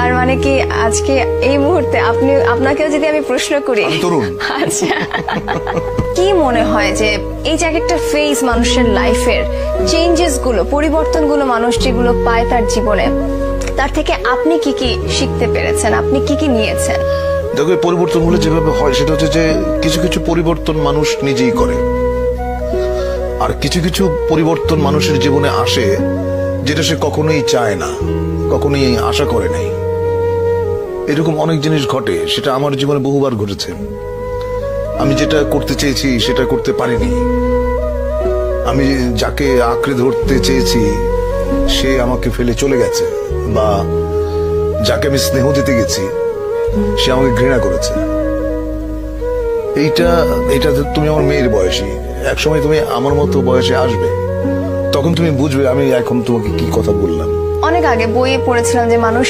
তার মানে কি আজকে এই মুহূর্তে আপনাকেও যদি আমি প্রশ্ন করি, আচ্ছা, কি মনে হয় যে এই যে একটা ফেজ মানুষের লাইফের চেঞ্জেস গুলো, পরিবর্তন গুলো মানুষ যেগুলো পায় তার জীবনে, তার থেকে আপনি কি কি শিখতে পেরেছেন, আপনি কি কি নিয়েছেন? দেখো, এই পরিবর্তনগুলো যেভাবে হয় সেটা হচ্ছে যে কিছু কিছু পরিবর্তন মানুষ নিজেই করে, আর কিছু কিছু পরিবর্তন মানুষের জীবনে আসে যেটা সে কখনোই চায় না, কখনোই আশা করে নাই। এরকম অনেক জিনিস ঘটে, সেটা আমার জীবনে বহুবার ঘটেছে। আমি যেটা করতে চেয়েছি সেটা করতে পারিনি, আমি যাকে আঁকড়ে ধরতে চেয়েছি সে আমাকে ফেলে চলে গেছে, বা যাকে আমি স্নেহ দিতে গেছি সে আমাকে ঘৃণা করেছে। এইটা তুমি আমার মেয়ের বয়সী, একসময় তুমি আমার মতো বয়সে আসবে, তখন তুমি বুঝবে আমি এখন তোমাকে কি কথা বললাম। অনেক আগে বইয়ে পড়েছিলাম যে মানুষ